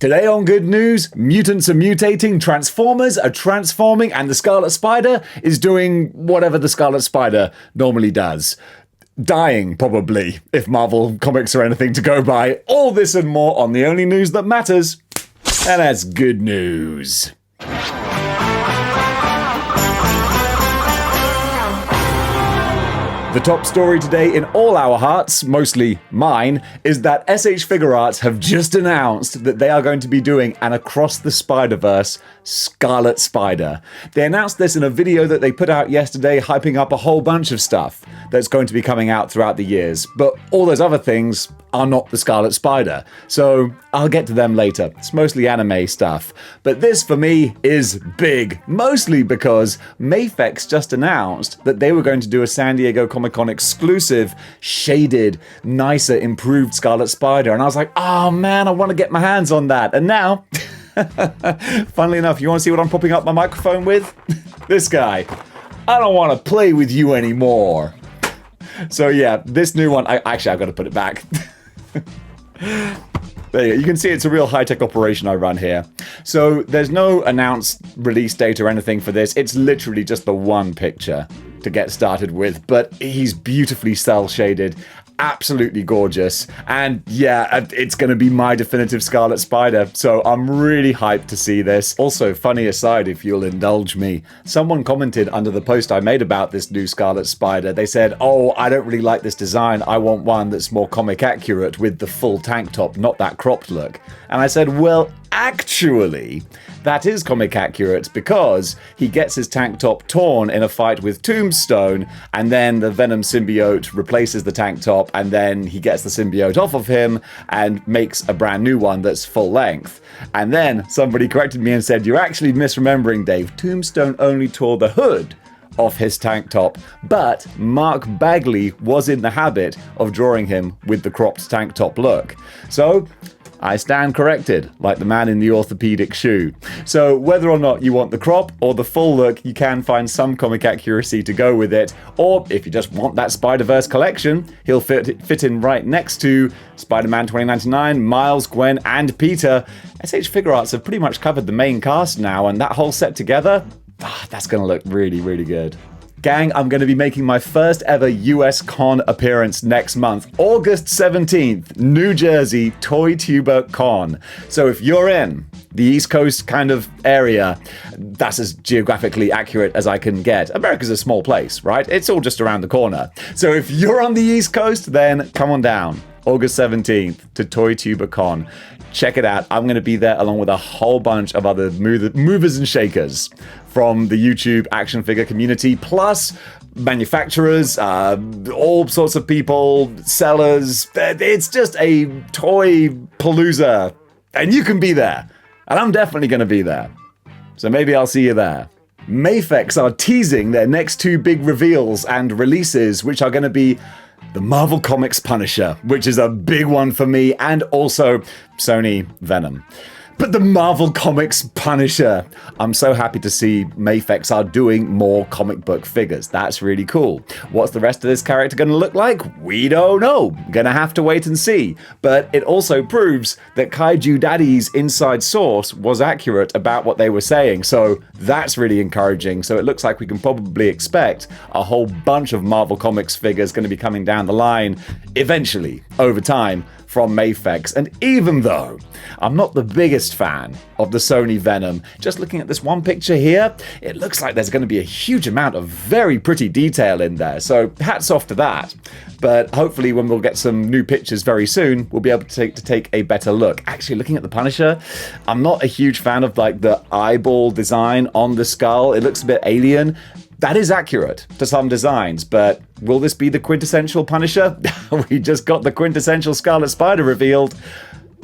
Today on Good News, mutants are mutating, Transformers are transforming, and the Scarlet Spider is doing whatever the Scarlet Spider normally does. Dying, probably, if Marvel Comics are anything to go by. All this and more on the only news that matters, and that's Good News. The top story today in all our hearts, mostly mine, is that SH Figure Arts have just announced that they are going to be doing an Across the Spider-Verse Scarlet Spider. They announced this in a video that they put out yesterday, hyping up a whole bunch of stuff that's going to be coming out throughout the years, but all those other things are not the Scarlet Spider, so I'll get to them later. It's mostly anime stuff. But this, for me, is big, mostly because Mafex just announced that they were going to do a San Diego Comic-Con exclusive, shaded, nicer, improved Scarlet Spider, and I was like, oh man, I want to get my hands on that. And now, funnily enough, you want to see what I'm propping up my microphone with? This guy. I don't want to play with you anymore. So yeah, this new one, I've got to put it back. There you go. You can see it's a real high-tech operation I run here. So there's no announced release date or anything for this. It's literally just the one picture to get started with, but he's beautifully cel-shaded, absolutely gorgeous, and yeah, it's gonna be my definitive Scarlet Spider, so I'm really hyped to see this. Also, funny aside, if you'll indulge me, someone commented under the post I made about this new Scarlet Spider. They said, oh, I don't really like this design, I want one that's more comic accurate with the full tank top, not that cropped look. And I said, well, actually, that is comic accurate because he gets his tank top torn in a fight with Tombstone, and then the Venom symbiote replaces the tank top, and then he gets the symbiote off of him and makes a brand new one that's full length. And then somebody corrected me and said, you're actually misremembering, Dave. Tombstone only tore the hood off his tank top, but Mark Bagley was in the habit of drawing him with the cropped tank top look. So I stand corrected, like the man in the orthopedic shoe. So whether or not you want the crop or the full look, you can find some comic accuracy to go with it. Or if you just want that Spider-Verse collection, he'll fit in right next to Spider-Man 2099, Miles, Gwen, and Peter. SH Figure Arts have pretty much covered the main cast now, and that whole set together, that's gonna look really, really good. Gang, I'm going to be making my first ever US Con appearance next month, August 17th, New Jersey, Toy Tuber Con. So if you're in the East Coast kind of area, that's as geographically accurate as I can get. America's a small place, right? It's all just around the corner. So if you're on the East Coast, then come on down, August 17th to Toy Tuber Con. Check it out. I'm going to be there along with a whole bunch of other movers and shakers from the YouTube action figure community, plus manufacturers, all sorts of people, sellers. It's just a toy palooza, and you can be there. And I'm definitely going to be there. So maybe I'll see you there. Mafex are teasing their next two big reveals and releases, which are going to be the Marvel Comics Punisher, which is a big one for me, and also Sony Venom. But the Marvel Comics Punisher. I'm so happy to see Mafex are doing more comic book figures. That's really cool. What's the rest of this character going to look like? We don't know. Gonna have to wait and see. But it also proves that Kaiju Daddy's inside source was accurate about what they were saying. So that's really encouraging. So it looks like we can probably expect a whole bunch of Marvel Comics figures going to be coming down the line eventually, over time, from Mafex. And even though I'm not the biggest fan of the Sony Venom, just looking at this one picture here, it looks like there's going to be a huge amount of very pretty detail in there. So hats off to that. But hopefully when we'll get some new pictures very soon, we'll be able to take a better look. Actually, looking at the Punisher, I'm not a huge fan of like the eyeball design on the skull. It looks a bit alien. That is accurate to some designs, but will this be the quintessential Punisher? We just got the quintessential Scarlet Spider revealed.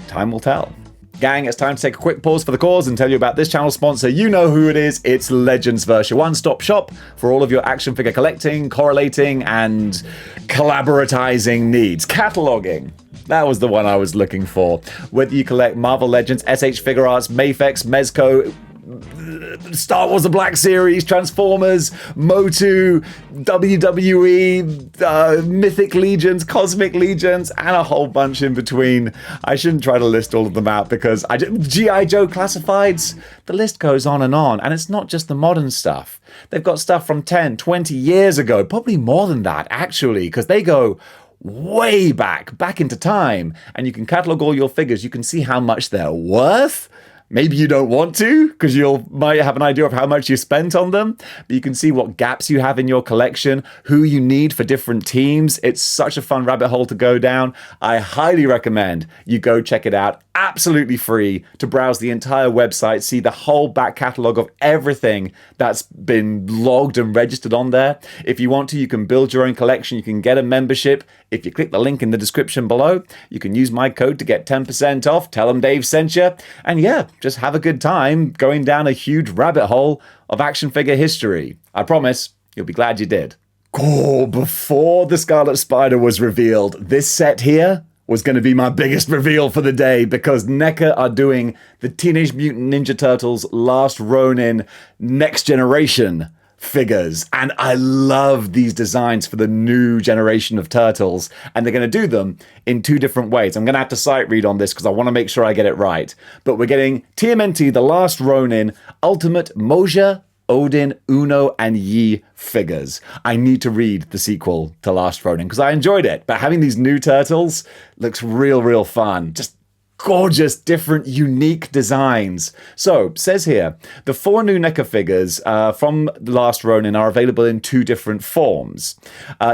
Time will tell. Gang, it's time to take a quick pause for the cause and tell you about this channel sponsor. You know who it is. It's Legendsverse, your one-stop shop for all of your action figure collecting, correlating, and collaboratizing needs. Cataloging. That was the one I was looking for. Whether you collect Marvel Legends, SH Figure Arts, Mafex, Mezco, Star Wars The Black Series, Transformers, Motu, WWE, Mythic Legions, Cosmic Legions, and a whole bunch in between. I shouldn't try to list all of them out because G.I. Joe Classifieds, the list goes on, and it's not just the modern stuff. They've got stuff from 10, 20 years ago, probably more than that, actually, because they go way back into time, and you can catalog all your figures. You can see how much they're worth. Maybe you don't want to, because you might have an idea of how much you spent on them, but you can see what gaps you have in your collection, who you need for different teams. It's such a fun rabbit hole to go down. I highly recommend you go check it out. Absolutely free to browse the entire website, see the whole back catalogue of everything that's been logged and registered on there. If you want to, you can build your own collection. You can get a membership. If you click the link in the description below, you can use my code to get 10% off. Tell them Dave sent you. And yeah, just have a good time going down a huge rabbit hole of action figure history. I promise you'll be glad you did. Oh, before the Scarlet Spider was revealed, this set here was going to be my biggest reveal for the day, because NECA are doing the Teenage Mutant Ninja Turtles Last Ronin Next Generation figures, and I love these designs for the new generation of Turtles, and they're going to do them in two different ways. I'm going to have to sight read on this because I want to make sure I get it right, but we're getting TMNT The Last Ronin Ultimate Moja, Odin, Uno, and Yi figures. I need to read the sequel to Last Ronin because I enjoyed it, but having these new Turtles looks real fun. Just gorgeous, different, unique designs. So, says here, the 4 new NECA figures from The Last Ronin are available in 2 different forms.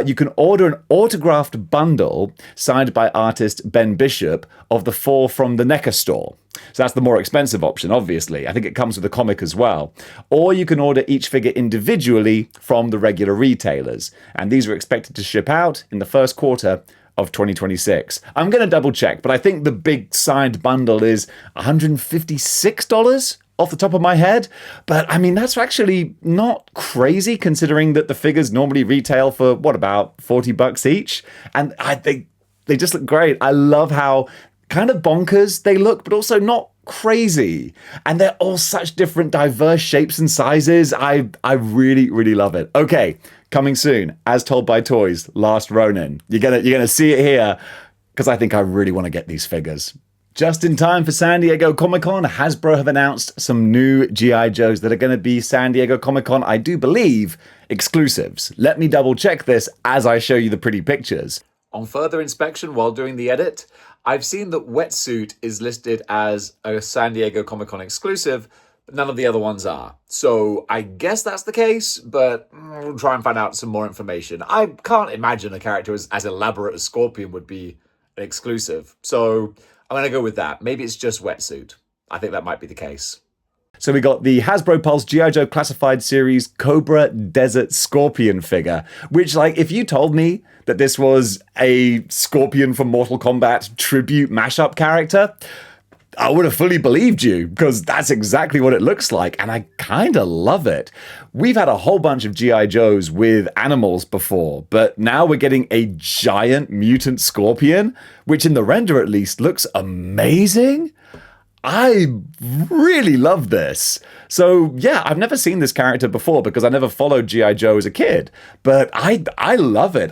You can order an autographed bundle signed by artist Ben Bishop of the 4 from the NECA store. So that's the more expensive option, obviously. I think it comes with a comic as well. Or you can order each figure individually from the regular retailers. And these are expected to ship out in the first quarter of 2026. I'm going to double check, but I think the big signed bundle is $156 off the top of my head. But I mean, that's actually not crazy considering that the figures normally retail for, what, about $40 each? And I think they just look great. I love how kind of bonkers they look, but also not crazy. And they're all such different, diverse shapes and sizes. I really love it. Okay, coming soon, as told by Toys, Last Ronin. You're gonna see it here because I think I really want to get these figures. Just in time for San Diego Comic-Con, Hasbro have announced some new G.I. Joes that are going to be San Diego Comic-Con, I do believe, exclusives. Let me double check this as I show you the pretty pictures. On further inspection while doing the edit, I've seen that Wetsuit is listed as a San Diego Comic-Con exclusive, but none of the other ones are. So I guess that's the case, but we'll try and find out some more information. I can't imagine a character as elaborate as Scorpion would be an exclusive. So I'm going to go with that. Maybe it's just Wetsuit. I think that might be the case. So we got the Hasbro Pulse G.I. Joe Classified Series Cobra Desert Scorpion figure, which, like, if you told me that this was a Scorpion from Mortal Kombat tribute mashup character, I would have fully believed you, because that's exactly what it looks like, and I kind of love it. We've had a whole bunch of G.I. Joes with animals before, but now we're getting a giant mutant scorpion, which in the render at least looks amazing. I really love this. So yeah, I've never seen this character before because I never followed G.I. Joe as a kid, but I love it.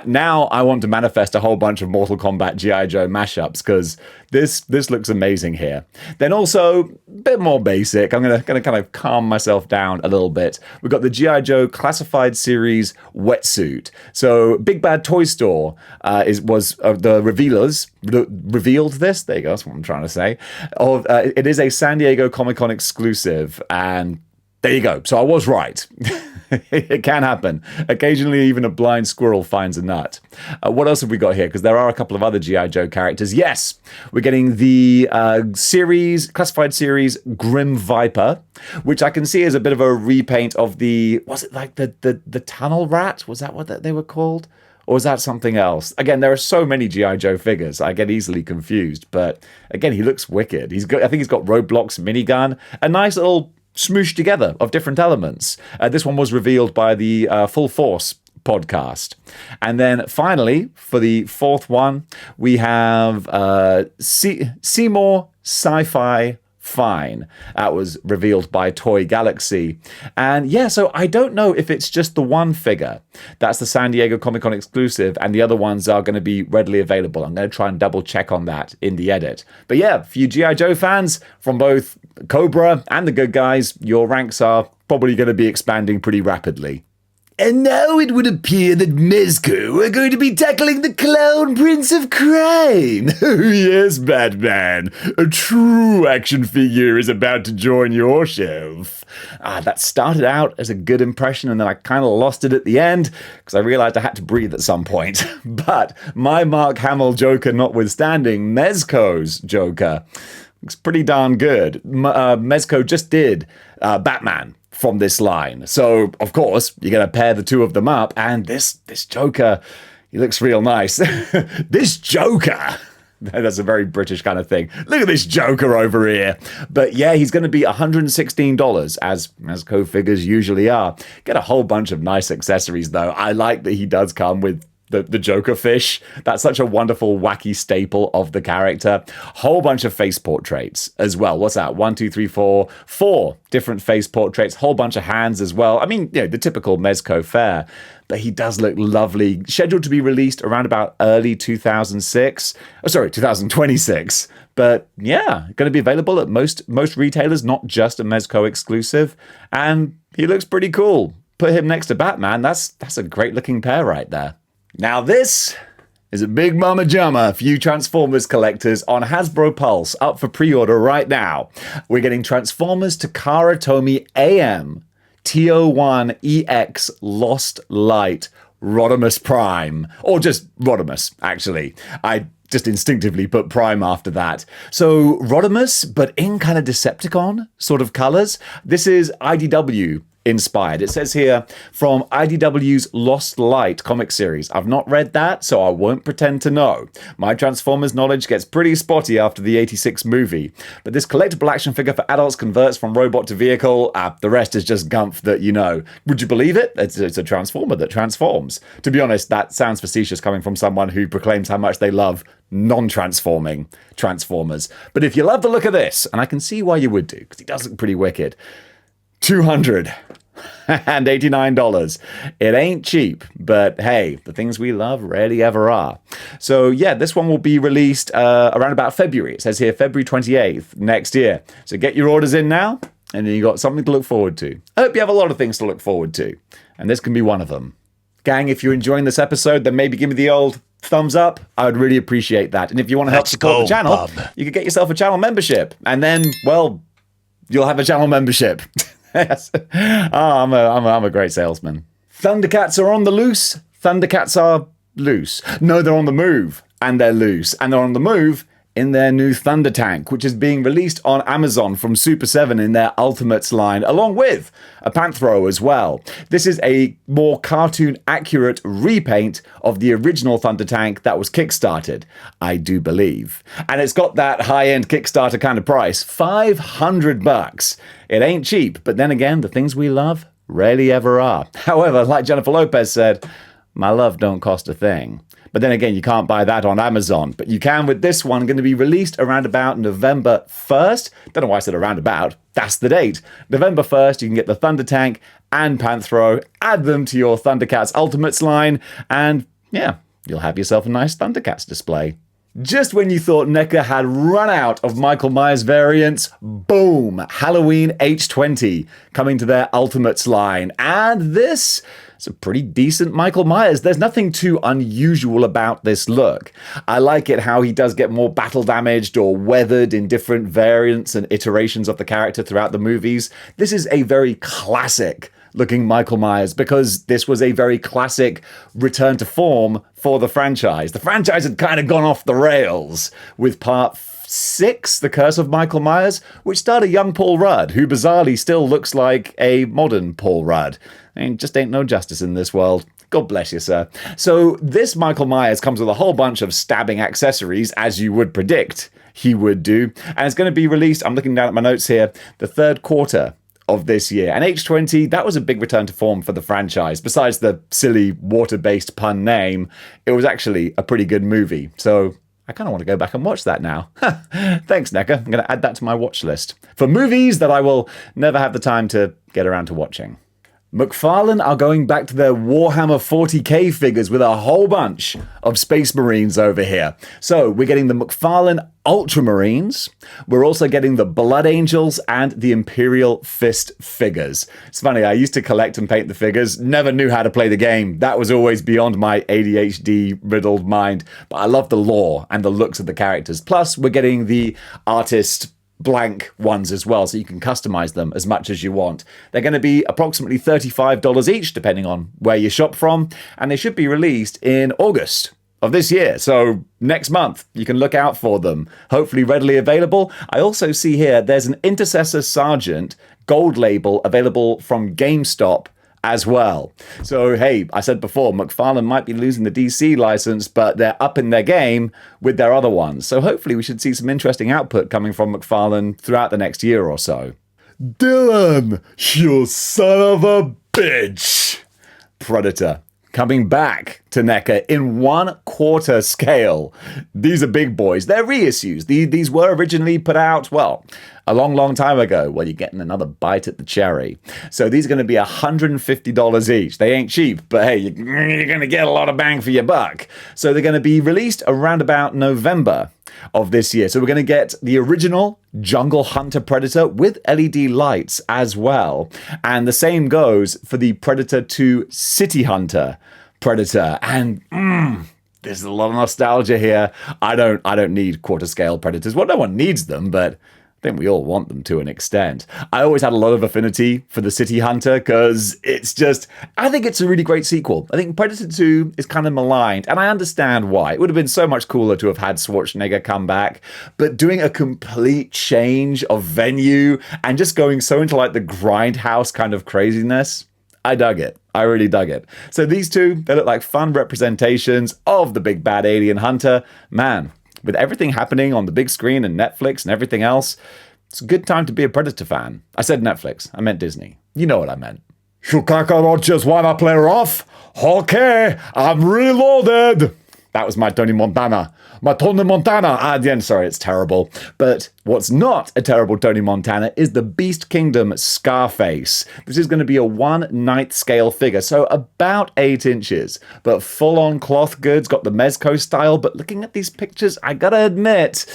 Now I want to manifest a whole bunch of Mortal Kombat G.I. Joe mashups because this looks amazing here. Then also a bit more basic. I'm gonna kind of calm myself down a little bit. We've got the G.I. Joe Classified Series Wetsuit. So Big Bad Toy Store was the revealers revealed this. There you go. That's what I'm trying to say. It is a San Diego Comic-Con exclusive, and there you go. So I was right. It can happen. Occasionally, even a blind squirrel finds a nut. What else have we got here? Because there are a couple of other G.I. Joe characters. Yes, we're getting the classified series Grim Viper, which I can see is a bit of a repaint of was it like the Tunnel Rat? Was that what they were called? Or is that something else? Again, there are so many G.I. Joe figures, I get easily confused. But again, he looks wicked. I think he's got Roblox minigun, a nice little smoosh together of different elements. This one was revealed by the Full Force podcast. And then finally, for the fourth one, we have Seymour Sci-Fi fine. That was revealed by Toy Galaxy. And yeah, so I don't know if it's just the one figure. That's the San Diego Comic-Con exclusive, and the other ones are going to be readily available. I'm going to try and double check on that in the edit. But yeah, for you G.I. Joe fans, from both Cobra and the good guys, your ranks are probably going to be expanding pretty rapidly. And now it would appear that Mezco are going to be tackling the Clown Prince of Crime. Oh yes, Batman. A true action figure is about to join your shelf. That started out as a good impression, and then I kind of lost it at the end because I realized I had to breathe at some point. But my Mark Hamill Joker notwithstanding, Mezco's Joker looks pretty darn good. Mezco just did Batman from this line. So, of course, you're going to pair the two of them up, and this Joker, he looks real nice. This Joker! That's a very British kind of thing. Look at this Joker over here. But yeah, he's going to be $116, as Mezco figures usually are. Get a whole bunch of nice accessories, though. I like that he does come with the Joker fish. That's such a wonderful, wacky staple of the character. Whole bunch of face portraits as well. What's that? 1, 2, 3, 4. 4 different face portraits. Whole bunch of hands as well. I mean, you know, the typical Mezco fare. But he does look lovely. Scheduled to be released around about early 2026. But yeah, going to be available at most retailers, not just a Mezco exclusive. And he looks pretty cool. Put him next to Batman. That's a great looking pair right there. Now this is a big mama jamma for you Transformers collectors on Hasbro Pulse, up for pre-order right now. We're getting Transformers Takara Tomy AM TO1EX Lost Light Rodimus Prime. Or just Rodimus, actually. I just instinctively put Prime after that. So Rodimus, but in kind of Decepticon sort of colors. This is IDW inspired. It says here, from IDW's Lost Light comic series. I've not read that, so I won't pretend to know. My Transformers knowledge gets pretty spotty after the 86 movie. But this collectible action figure for adults converts from robot to vehicle. The rest is just gumph that you know. Would you believe it? It's a Transformer that transforms. To be honest, that sounds facetious coming from someone who proclaims how much they love non-transforming Transformers. But if you love the look of this, and I can see why you would do, because he does look pretty wicked, $289. It ain't cheap, but hey, the things we love rarely ever are. So yeah, this one will be released around about February. It says here February 28th next year. So get your orders in now, and then you got something to look forward to. I hope you have a lot of things to look forward to, and this can be one of them. Gang, if you're enjoying this episode, then maybe give me the old thumbs up. I would really appreciate that. And if you want to help support the channel, you could get yourself a channel membership, and then, well, you'll have a channel membership. Yes. I'm a great salesman. Thundercats are on the loose. Thundercats are loose. No, they're on the move. And they're loose. And they're on the move in their new Thunder Tank, which is being released on Amazon from Super 7 in their Ultimates line, along with a Panthro as well. This is a more cartoon-accurate repaint of the original Thunder Tank that was kickstarted, I do believe. And it's got that high-end Kickstarter kind of price, $500. It ain't cheap, but then again, the things we love rarely ever are. However, like Jennifer Lopez said, my love don't cost a thing. But then again, you can't buy that on Amazon. But you can with this one, going to be released around about November 1st. Don't know why I said around about. That's the date. November 1st, you can get the Thunder Tank and Panthro, add them to your Thundercats Ultimates line, and yeah, you'll have yourself a nice Thundercats display. Just when you thought NECA had run out of Michael Myers variants, boom! Halloween H20 coming to their Ultimates line. And this is a pretty decent Michael Myers. There's nothing too unusual about this look. I like it how he does get more battle damaged or weathered in different variants and iterations of the character throughout the movies. This is a very classic looking Michael Myers because this was a very classic return to form for the franchise. The franchise had kind of gone off the rails with part 6, The Curse of Michael Myers, which starred a young Paul Rudd, who bizarrely still looks like a modern Paul Rudd. I mean, just ain't no justice in this world. God bless you, sir. So this Michael Myers comes with a whole bunch of stabbing accessories, as you would predict he would do. And it's going to be released, I'm looking down at my notes here, the third quarter of this year. And H20, that was a big return to form for the franchise. Besides the silly water-based pun name, it was actually a pretty good movie. So I kind of want to go back and watch that now. Thanks, NECA. I'm going to add that to my watch list for movies that I will never have the time to get around to watching. McFarlane are going back to their Warhammer 40k figures with a whole bunch of Space Marines over here. So we're getting the McFarlane Ultramarines. We're also getting the Blood Angels and the Imperial Fist figures. It's funny, I used to collect and paint the figures, never knew how to play the game. That was always beyond my ADHD-riddled mind. But I love the lore and the looks of the characters. Plus, we're getting the artist blank ones as well, so you can customize them as much as you want. They're going to be approximately $35 each, depending on where you shop from, and they should be released in August of this year. So next month, you can look out for them. Hopefully readily available. I also see here there's an Intercessor Sergeant gold label available from GameStop as well. So, hey, I said before, McFarlane might be losing the DC license, but they're up in their game with their other ones. So hopefully we should see some interesting output coming from McFarlane throughout the next year or so. Dylan, you son of a bitch! Predator. Coming back to NECA in 1/4 scale. These are big boys. They're reissues. These were originally put out, well, a long time ago. Well, you're getting another bite at the cherry. So these are going to be $150 each. They ain't cheap, but hey, you're going to get a lot of bang for your buck. So they're going to be released around about November of this year. So we're going to get the original Jungle Hunter Predator with LED lights as well. And the same goes for the Predator 2 City Hunter Predator. And there's a lot of nostalgia here. I don't need 1/4 scale Predators. Well, no one needs them, but I think we all want them to an extent. I always had a lot of affinity for the City Hunter because I think it's a really great sequel. I think Predator 2 is kind of maligned, and I understand why. It would have been so much cooler to have had Schwarzenegger come back, but doing a complete change of venue and just going so into like the grindhouse kind of craziness, I dug it. I really dug it. So these two, they look like fun representations of the big bad alien hunter. Man, with everything happening on the big screen and Netflix and everything else, it's a good time to be a Predator fan. I said Netflix. I meant Disney. You know what I meant. You cockroaches wanna play rough? Okay, I'm reloaded. That was my Tony Montana. My Tony Montana. Again, sorry, it's terrible. But what's not a terrible Tony Montana is the Beast Kingdom Scarface. This is going to be a 1/9 scale figure, so about 8 inches. But full-on cloth goods, got the Mezco style. But looking at these pictures, I gotta admit,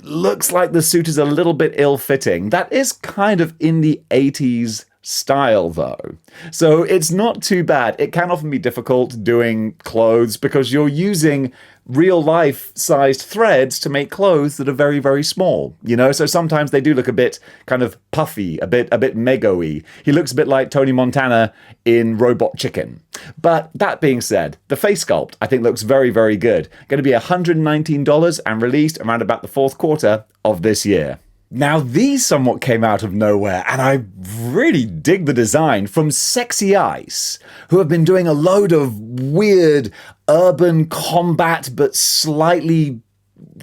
looks like the suit is a little bit ill-fitting. That is kind of in the 80s style though. So it's not too bad. It can often be difficult doing clothes because you're using real life sized threads to make clothes that are very, very small, you know? So sometimes they do look a bit kind of puffy, a bit Mego-y. He looks a bit like Tony Montana in Robot Chicken. But that being said, the face sculpt I think looks very, very good. Going to be $119 and released around about the 4th quarter of this year. Now, these somewhat came out of nowhere, and I really dig the design from Sexy Ice, who have been doing a load of weird urban combat, but slightly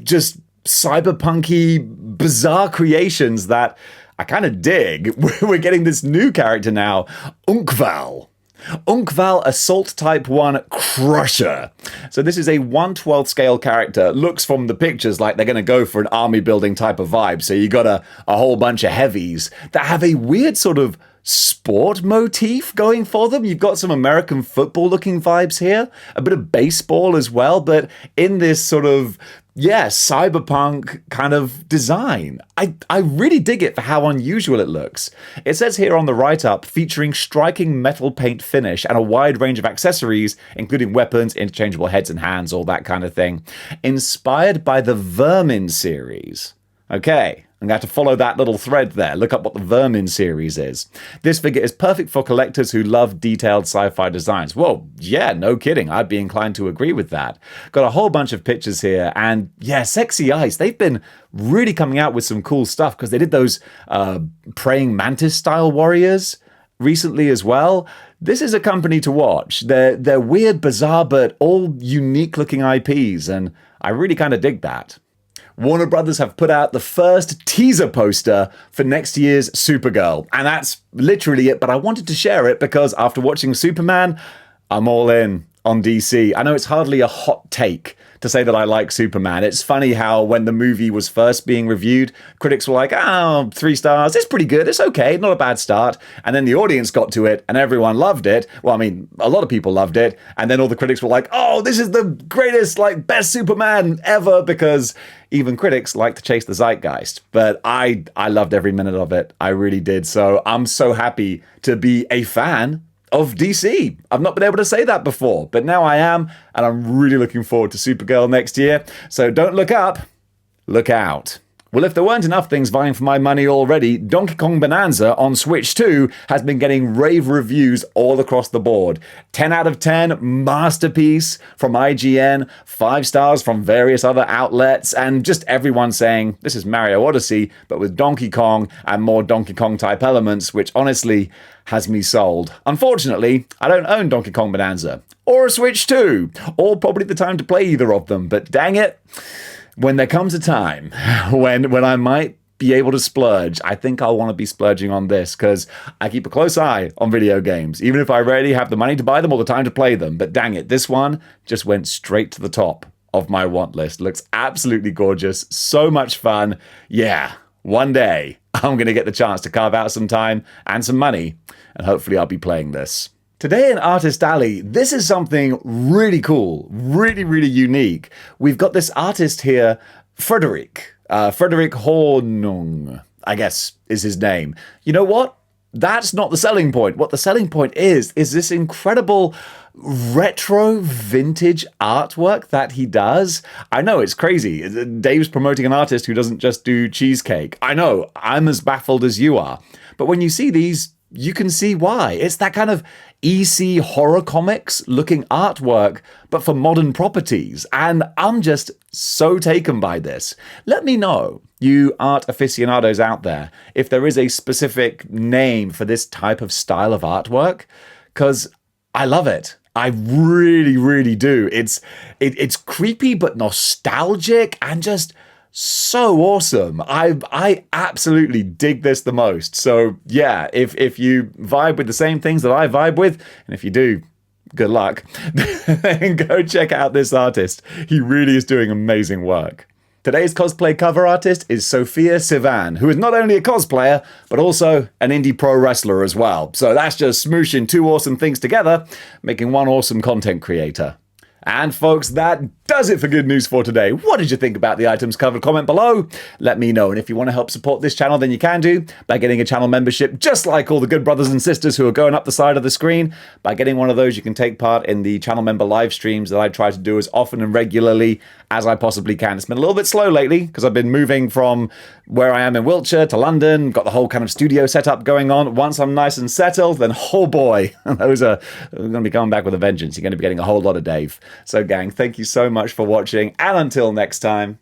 just cyberpunky, bizarre creations that I kind of dig. We're getting this new character now, Unkval. Unkval Assault Type 1 Crusher. So this is a 1/12 scale character. Looks from the pictures like they're going to go for an army building type of vibe. So you got a whole bunch of heavies that have a weird sort of sport motif going for them. You've got some American football looking vibes here, a bit of baseball as well, but in this sort of cyberpunk kind of design. I really dig it for how unusual it looks. It says here on the write-up, featuring striking metal paint finish and a wide range of accessories, including weapons, interchangeable heads and hands, all that kind of thing. Inspired by the Vermin series. Okay, I'm going to have to follow that little thread there. Look up what the Vermin series is. This figure is perfect for collectors who love detailed sci-fi designs. Well, yeah, no kidding. I'd be inclined to agree with that. Got a whole bunch of pictures here. And yeah, Sexy Ice, they've been really coming out with some cool stuff because they did those praying mantis style warriors recently as well. This is a company to watch. They're weird, bizarre, but all unique looking IPs. And I really kind of dig that. Warner Brothers have put out the first teaser poster for next year's Supergirl. And that's literally it, but I wanted to share it because after watching Superman, I'm all in. on DC. I know it's hardly a hot take to say that I like Superman. It's funny how when the movie was first being reviewed, critics were like, oh, 3 stars, it's pretty good, it's okay, not a bad start. And then the audience got to it and everyone loved it. Well, I mean, a lot of people loved it. And then all the critics were like, oh, this is the greatest, like, best Superman ever, because even critics like to chase the zeitgeist. But I loved every minute of it. I really did. So I'm so happy to be a fan of DC. I've not been able to say that before, but now I am, and I'm really looking forward to Supergirl next year. So don't look up, look out. Well, if there weren't enough things vying for my money already, Donkey Kong Bonanza on Switch 2 has been getting rave reviews all across the board. 10 out of 10, masterpiece from IGN, 5 stars from various other outlets, and just everyone saying this is Mario Odyssey, but with Donkey Kong and more Donkey Kong type elements, which honestly has me sold. Unfortunately, I don't own Donkey Kong Bonanza, or a Switch 2, or probably the time to play either of them, but dang it, when there comes a time when I might be able to splurge, I think I'll want to be splurging on this, because I keep a close eye on video games, even if I rarely have the money to buy them or the time to play them. But dang it, this one just went straight to the top of my want list. Looks absolutely gorgeous, so much fun. Yeah, one day I'm going to get the chance to carve out some time and some money, and hopefully I'll be playing this. Today in Artist Alley, this is something really cool, really, really unique. We've got this artist here, Frederick Hornung, I guess is his name. You know what? That's not the selling point. What the selling point is this incredible retro vintage artwork that he does. I know, it's crazy. Dave's promoting an artist who doesn't just do cheesecake. I know, I'm as baffled as you are. But when you see these, you can see why. It's that kind of EC horror comics looking artwork, but for modern properties. And I'm just so taken by this. Let me know, you art aficionados out there, if there is a specific name for this type of style of artwork, because I love it. I really, really do. It's creepy but nostalgic and just so awesome. I absolutely dig this the most. So yeah, if you vibe with the same things that I vibe with, and if you do, good luck, then go check out this artist. He really is doing amazing work. Today's cosplay cover artist is Sophia Sivan, who is not only a cosplayer, but also an indie pro wrestler as well. So that's just smooshing 2 awesome things together, making one awesome content creator. And folks, that does it for Good News for today. What did you think about the items covered? Comment below. Let me know. And if you want to help support this channel, then you can do by getting a channel membership, just like all the good brothers and sisters who are going up the side of the screen. By getting one of those, you can take part in the channel member live streams that I try to do as often and regularly as I possibly can. It's been a little bit slow lately because I've been moving from where I am in Wiltshire to London, got the whole kind of studio setup going on. Once I'm nice and settled, then oh boy, those are going to be coming back with a vengeance. You're going to be getting a whole lot of Dave. So gang, thank you so much for watching, and until next time,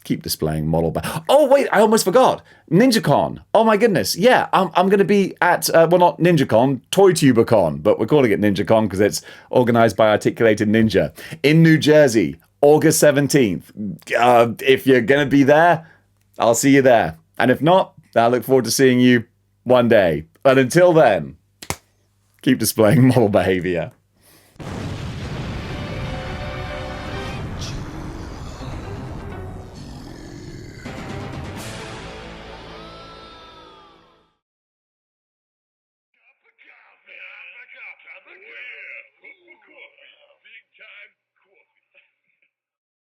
keep displaying model Oh wait, I almost forgot. NinjaCon. Oh my goodness. Yeah, I'm going to be at, well, not NinjaCon, ToyTuberCon, but we're calling it NinjaCon because it's organized by Articulated Ninja in New Jersey, August 17th. If you're going to be there, I'll see you there. And if not, I look forward to seeing you one day. But until then, keep displaying model behavior. Coffee. Big time.